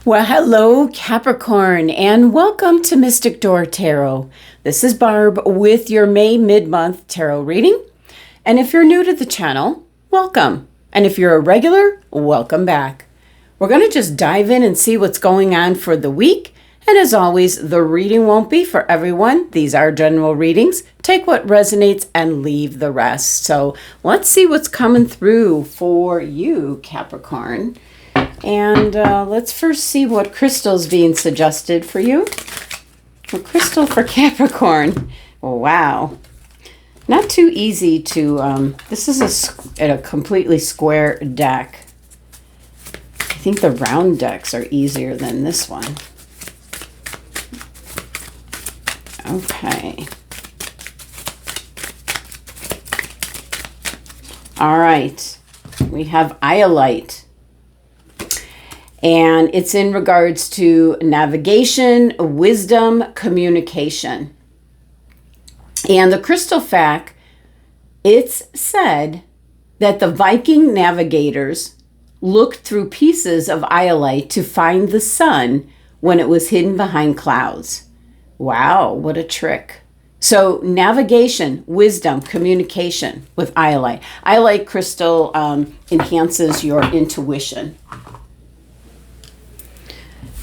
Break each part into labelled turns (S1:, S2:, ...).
S1: Well, hello, Capricorn, and welcome to Mystic Door Tarot. This is Barb with your May mid-month tarot reading. And if you're new to the channel, welcome. And if you're a regular, welcome back. We're going to just dive in and see what's going on for the week. And as always, the reading won't be for everyone. These are general readings. Take what resonates and leave the rest. So let's see what's coming through for you, Capricorn. And let's first see what crystal's being suggested for you. A crystal for Capricorn. Wow. Not too easy to, this is a completely square deck. I think the round decks are easier than this one. Okay. All right. We have Iolite. And it's in regards to navigation, wisdom, communication. And the crystal fact, it's said that the Viking navigators looked through pieces of iolite to find the sun when it was hidden behind clouds. Wow, what a trick. So navigation, wisdom, communication with iolite. Iolite crystal enhances your intuition.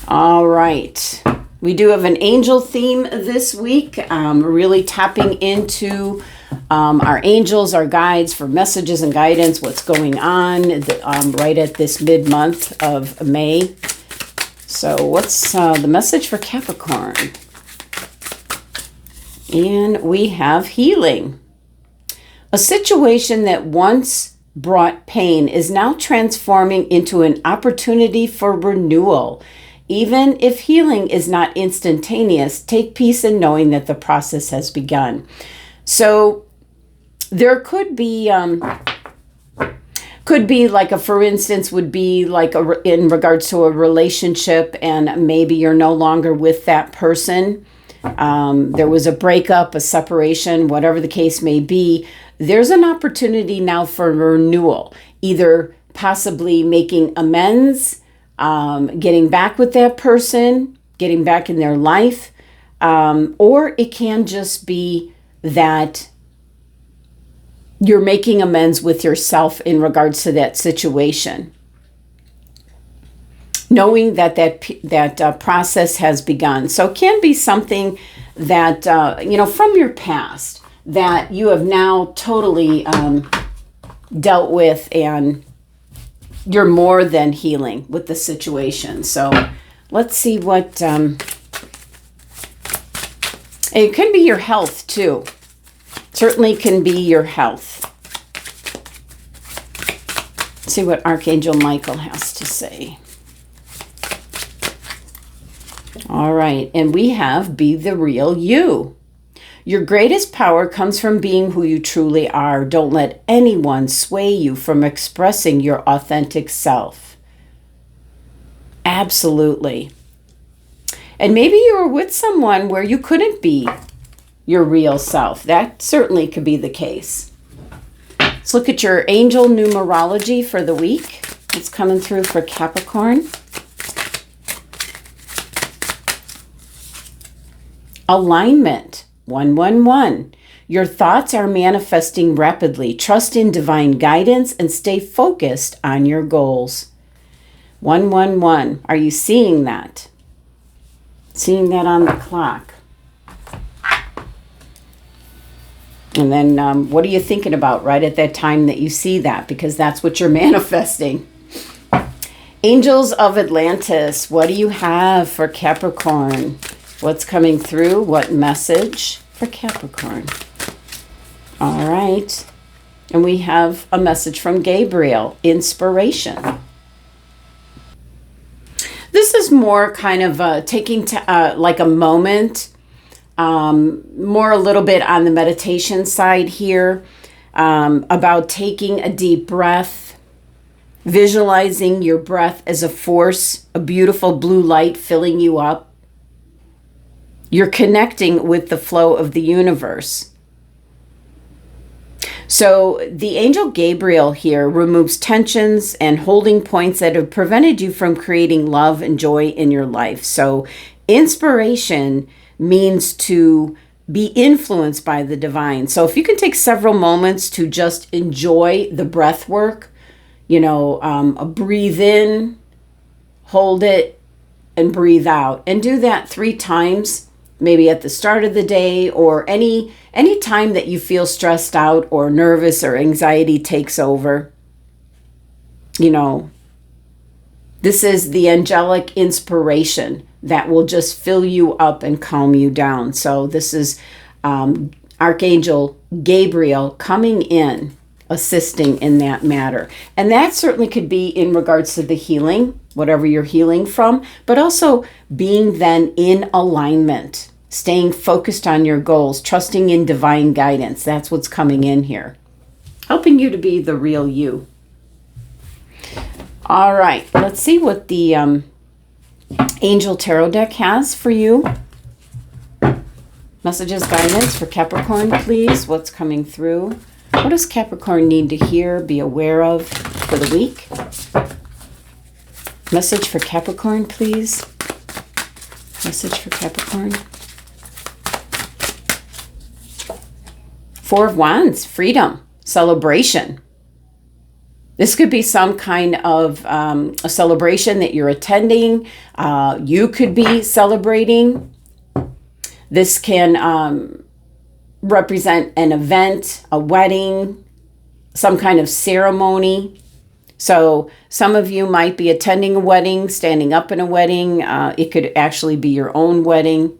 S1: All right. We do have an angel theme this week. Really tapping into our angels, our guides for messages and guidance, what's going on right at this mid-month of May. So what's the message for Capricorn? And we have healing. A situation that once brought pain is now transforming into an opportunity for renewal. Even if healing is not instantaneous, take peace in knowing that the process has begun. So there could be like for instance, would be like in regards to a relationship, and maybe you're no longer with that person. There was a breakup, a separation, whatever the case may be. There's an opportunity now for renewal, either possibly making amends, getting back with that person, getting back in their life, or it can just be that you're making amends with yourself in regards to that situation. Knowing that process has begun. So it can be something that, from your past that you have now totally dealt with, and you're more than healing with the situation. So let's see what, it can be your health too. Certainly can be your health. Let's see what Archangel Michael has to say. All right, and we have be the real you. Your greatest power comes from being who you truly are. Don't let anyone sway you from expressing your authentic self. Absolutely. And maybe you were with someone where you couldn't be your real self. That certainly could be the case. Let's look at your angel numerology for the week. It's coming through for Capricorn. Alignment. 111. Your thoughts are manifesting rapidly. Trust in divine guidance and stay focused on your goals. 111. Are you seeing that? Seeing that on the clock? And then what are you thinking about right at that time that you see that? Because that's what you're manifesting. Angels of Atlantis. What do you have for Capricorn? What's coming through? What message for Capricorn? All right. And we have a message from Gabriel, inspiration. This is more kind of taking like a moment, more a little bit on the meditation side here, about taking a deep breath, visualizing your breath as a force, a beautiful blue light filling you up. You're connecting with the flow of the universe. So the angel Gabriel here removes tensions and holding points that have prevented you from creating love and joy in your life. So inspiration means to be influenced by the divine. So if you can take several moments to just enjoy the breath work, breathe in, hold it, and breathe out. And do that 3 times, maybe at the start of the day or any time that you feel stressed out or nervous or anxiety takes over. This is the angelic inspiration that will just fill you up and calm you down. So this is Archangel Gabriel coming in, assisting in that matter. And that certainly could be in regards to the healing, whatever you're healing from, but also being then in alignment, staying focused on your goals, trusting in divine guidance. That's what's coming in here, helping you to be the real you. All right, let's see what the Angel Tarot deck has for you. Messages, guidance for Capricorn, please. What's coming through? What does Capricorn need to hear, be aware of for the week? Message for Capricorn, please. Message for Capricorn. 4 of Wands, freedom, celebration. This could be some kind of a celebration that you're attending. You could be celebrating. This can represent an event, a wedding, some kind of ceremony. So some of you might be attending a wedding, standing up in a wedding. It could actually be your own wedding.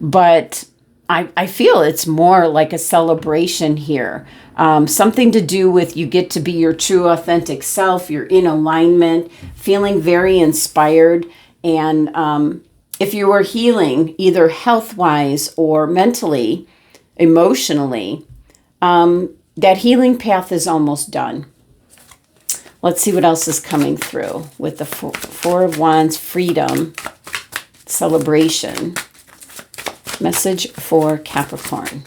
S1: But I feel it's more like a celebration here. Something to do with you get to be your true authentic self. You're in alignment, feeling very inspired. And if you are healing either health-wise or mentally, emotionally, that healing path is almost done. Let's see what else is coming through with the Four of Wands, freedom, celebration. Message for Capricorn.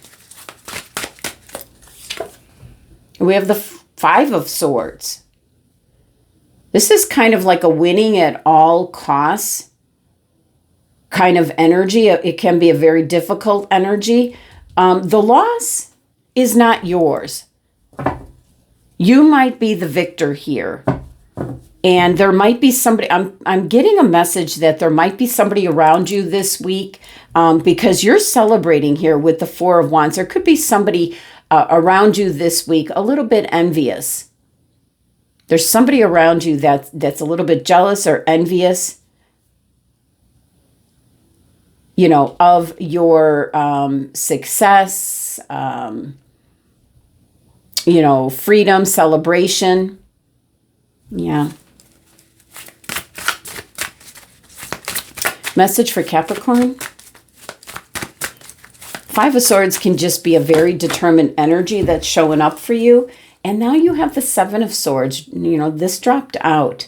S1: We have the 5 of Swords. This is kind of like a winning at all costs kind of energy. It can be a very difficult energy. The loss is not yours. You might be the victor here. And there might be somebody, I'm getting a message that there might be somebody around you this week because you're celebrating here with the 4 of Wands. There could be somebody around you this week a little bit envious. There's somebody around you that's a little bit jealous or envious, of your success, freedom, celebration. Yeah. Message for Capricorn. 5 of Swords can just be a very determined energy that's showing up for you. And now you have the 7 of Swords. This dropped out.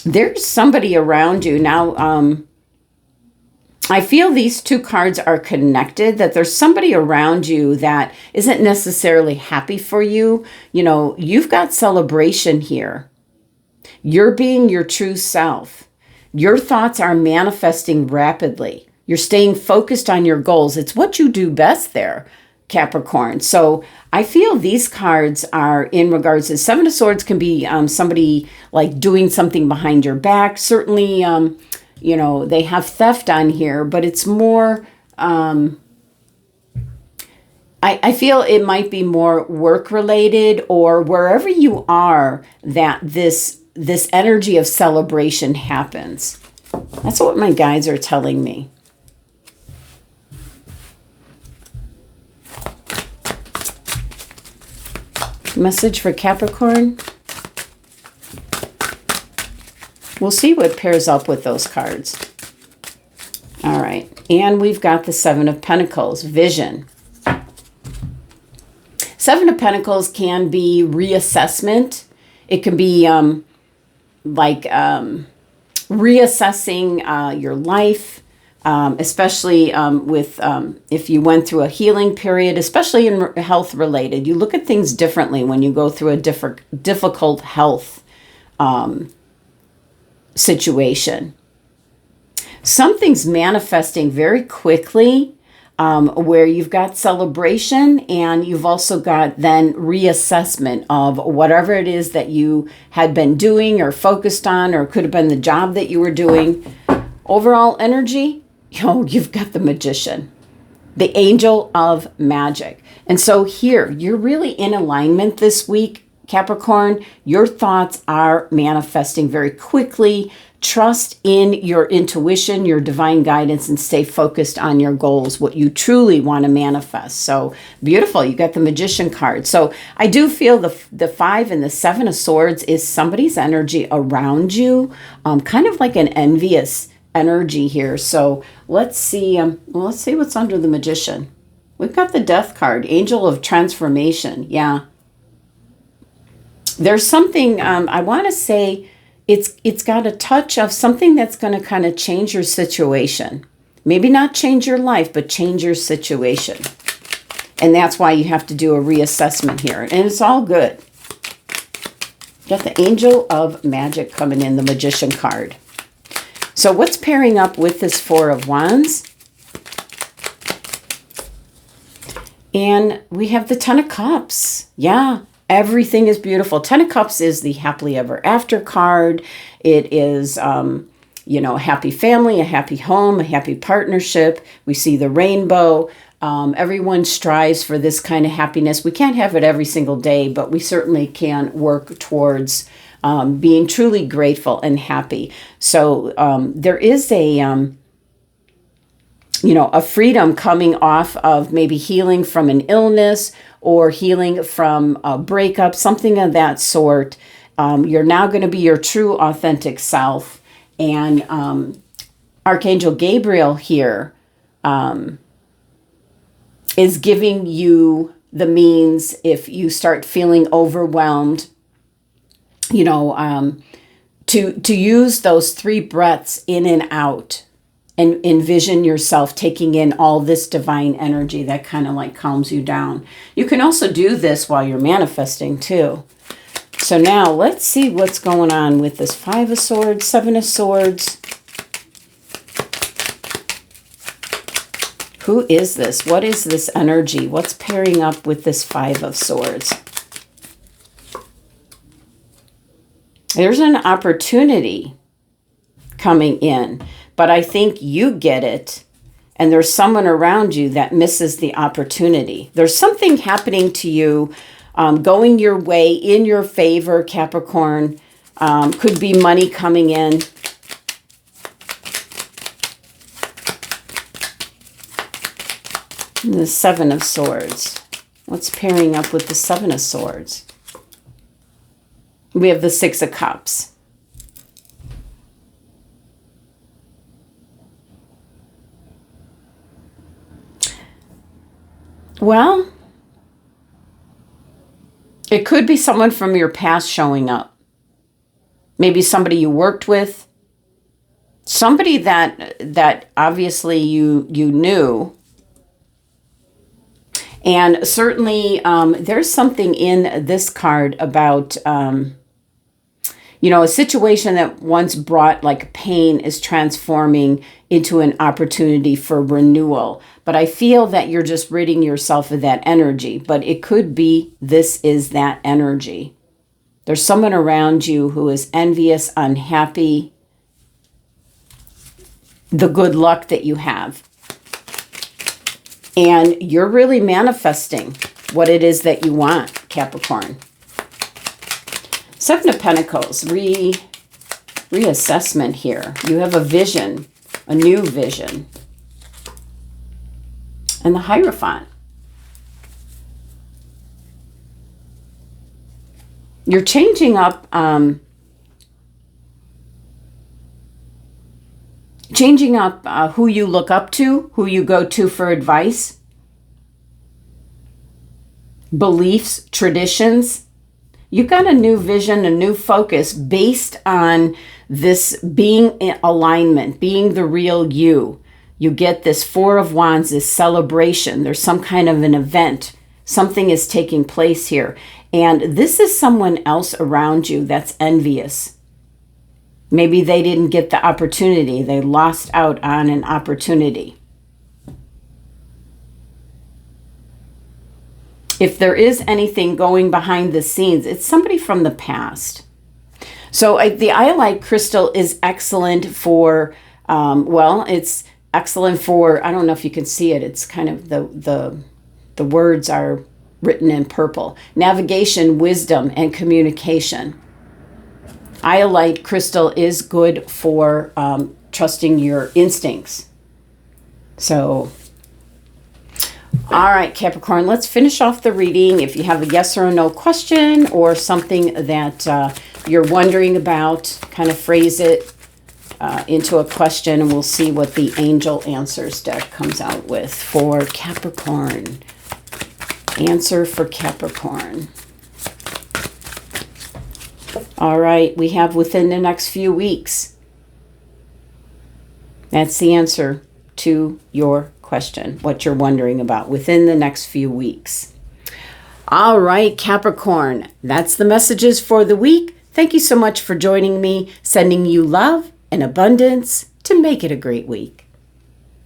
S1: There's somebody around you. Now, I feel these 2 cards are connected, that there's somebody around you that isn't necessarily happy for you. You've got celebration here. You're being your true self. Your thoughts are manifesting rapidly. You're staying focused on your goals. It's what you do best there, Capricorn. So I feel these cards are in regards to 7 of Swords can be somebody like doing something behind your back. Certainly, they have theft on here, but it's more, I feel it might be more work related or wherever you are that this energy of celebration happens. That's what my guides are telling me. Message for Capricorn. We'll see what pairs up with those cards. All right. And we've got the 7 of Pentacles, vision. 7 of Pentacles can be reassessment. It can be reassessing your life, especially with if you went through a healing period, especially in health related. You look at things differently when you go through a difficult health situation. Something's manifesting very quickly, where you've got celebration and you've also got then reassessment of whatever it is that you had been doing or focused on, or could have been the job that you were doing. Overall energy, you've got the Magician, the Angel of Magic. And so here, you're really in alignment this week, Capricorn. Your thoughts are manifesting very quickly. Trust in your intuition, your divine guidance, and stay focused on your goals, what you truly want to manifest. So beautiful. You got the Magician card. So I do feel the 5 and the 7 of Swords is somebody's energy around you, kind of like an envious energy here. So let's see what's under the Magician. We've got the Death card, Angel of Transformation. Yeah. There's something, I want to say, it's got a touch of something that's going to kind of change your situation. Maybe not change your life, but change your situation. And that's why you have to do a reassessment here. And it's all good. Got the Angel of Magic coming in, the Magician card. So what's pairing up with this 4 of Wands? And we have the 10 of Cups. Yeah. Everything is beautiful. 10 of Cups is the happily ever after card. It is, a happy family, a happy home, a happy partnership. We see the rainbow. Everyone strives for this kind of happiness. We can't have it every single day, but we certainly can work towards being truly grateful and happy. So there is a freedom coming off of maybe healing from an illness or healing from a breakup, something of that sort. You're now going to be your true, authentic self. And Archangel Gabriel here is giving you the means, if you start feeling overwhelmed, to use those 3 breaths in and out. And envision yourself taking in all this divine energy that kind of like calms you down. You can also do this while you're manifesting too. So now let's see what's going on with this 5 of Swords, 7 of Swords. Who is this? What is this energy? What's pairing up with this 5 of Swords? There's an opportunity coming in. But I think you get it, and there's someone around you that misses the opportunity. There's something happening to you, going your way, in your favor, Capricorn. Could be money coming in. And the 7 of Swords. What's pairing up with the 7 of Swords? We have the 6 of Cups. Well, it could be someone from your past showing up. Maybe somebody you worked with. Somebody that obviously you knew. And certainly there's something in this card about, a situation that once brought like pain is transforming into an opportunity for renewal. But I feel that you're just ridding yourself of that energy. But it could be this is that energy. There's someone around you who is envious, unhappy, the good luck that you have. And you're really manifesting what it is that you want, Capricorn. 7 of Pentacles, reassessment here. You have a vision, a new vision. And the Hierophant. You're changing up, who you look up to, who you go to for advice, beliefs, traditions. You've got a new vision, a new focus based on this being in alignment, being the real you. You get this Four of Wands, this celebration. There's some kind of an event. Something is taking place here. And this is someone else around you that's envious. Maybe they didn't get the opportunity. They lost out on an opportunity. If there is anything going behind the scenes, it's somebody from the past. So the iolite crystal is excellent for, it's excellent for, I don't know if you can see it. It's kind of the words are written in purple. Navigation, wisdom, and communication. Iolite crystal is good for trusting your instincts. So, all right, Capricorn, let's finish off the reading. If you have a yes or a no question or something that you're wondering about, kind of phrase it into a question, and we'll see what the Angel Answers deck comes out with for Capricorn. Answer for Capricorn. All right, we have within the next few weeks. That's the answer to your question, what you're wondering about within the next few weeks. All right, Capricorn, that's the messages for the week. Thank you so much for joining me, sending you love and abundance to make it a great week.